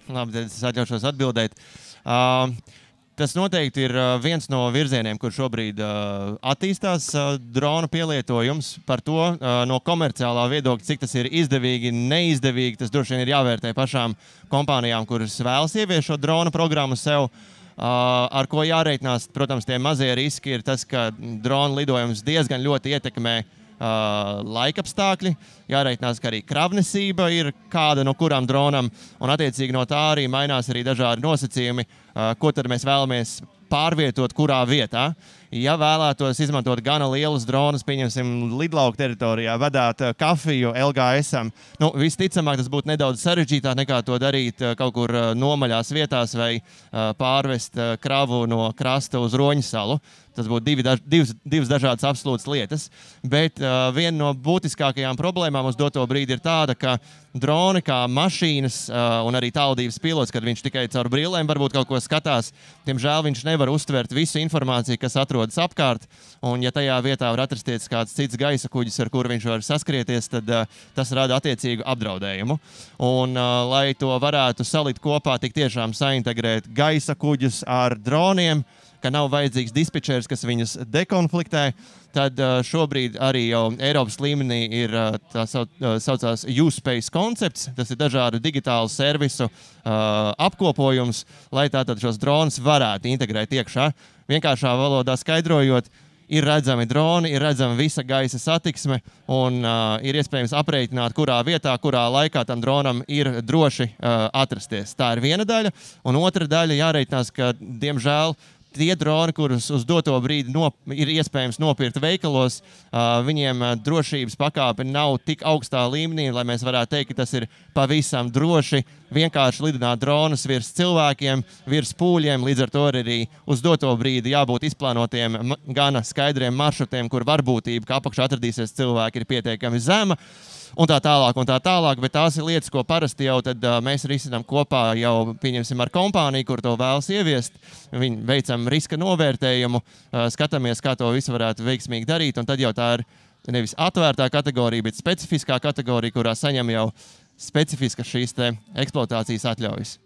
Labi, tad es atļaušos atbildēt. Tas noteikti ir viens no virzieniem, kur šobrīd attīstās drona pielietojums. Par to no komerciālā viedokļa, cik tas ir izdevīgi, neizdevīgi, tas droši vien ir jāvērtē pašām kompānijām, kuras vēlas ieviest šo drona programmu sev. Ar ko jāreikinās, protams, tie mazie riski ir tas, ka drona lidojums diezgan ļoti ietekmē laikapstākļi. Jāreikinās, ka arī kravnesība ir kāda no kurām dronam, un attiecīgi no tā arī mainās arī dažādi nosacījumi, ko tad mēs vēlamies pārvietot kurā vietā. Ja vēlētos izmantot gana lielus dronus, pieņemsim lidlauku teritorijā, vedāt kafiju LGS-am, visticamāk tas būtu nedaudz sarežģītāk nekā to darīt kaut kur nomaļās vietās vai pārvest kravu no krasta uz Roņu salu. Tas būtu divas dažādas absolūtas lietas, bet viena no būtiskākajām problēmām uz doto brīdi ir tāda, ka droni kā mašīnas un arī tālrādības pilots, kad viņš tikai caur brillēm varbūt kaut ko skatās, diemžēl viņš nevar uztvert visu informāciju, kas atrodas apkārt, un ja tajā vietā var atrasties kāds cits gaisa kuģis, ar kuru viņš var saskrieties, tad tas rada attiecīgu apdraudējumu. Un, lai to varētu salikt kopā, tik tiešām saintegrēt gaisa kuģus ar droniem, ka nav vajadzīgs dispečers, kas viņus dekonfliktē, tad šobrīd arī jau Eiropas līmenī ir tā saucās U-Space koncepts. Tas ir dažādu digitālu servisu apkopojums, lai tātad šos dronus varētu integrēt iekšā. Vienkāršā valodā skaidrojot, ir redzami droni, ir redzama visa gaisa satiksme un ir iespējams aprēķināt, kurā vietā, kurā laikā tam dronam ir droši atrasties. Tā ir viena daļa, un otra daļa jāreikinās, ka, diemžēl, tie droni, kurus uz doto brīdi ir iespējams nopirkt veikalos, viņiem drošības pakāpe nav tik augstā līmenī, lai mēs varētu teikt, ka tas ir pavisam droši vienkārši lidināt dronus virs cilvēkiem, virs pūļiem. Līdz ar to arī uz doto brīdi jābūt izplānotiem gana skaidriem maršrutiem, kur varbūtība, ka apakšā atradīsies cilvēki, ir pietiekami zema. Un tā tālāk, bet tās ir lietas, ko parasti jau tad mēs risinām kopā jau, pieņemsim, ar kompāniju, kur to vēlas ieviest. Viņi veicam riska novērtējumu, skatāmies, kā to visu varētu veiksmīgi darīt, un tad jau tā ir nevis atvērtā kategorija, bet specifiskā kategorija, kurā saņem jau specifiskas šīs te eksploatācijas atļaujas.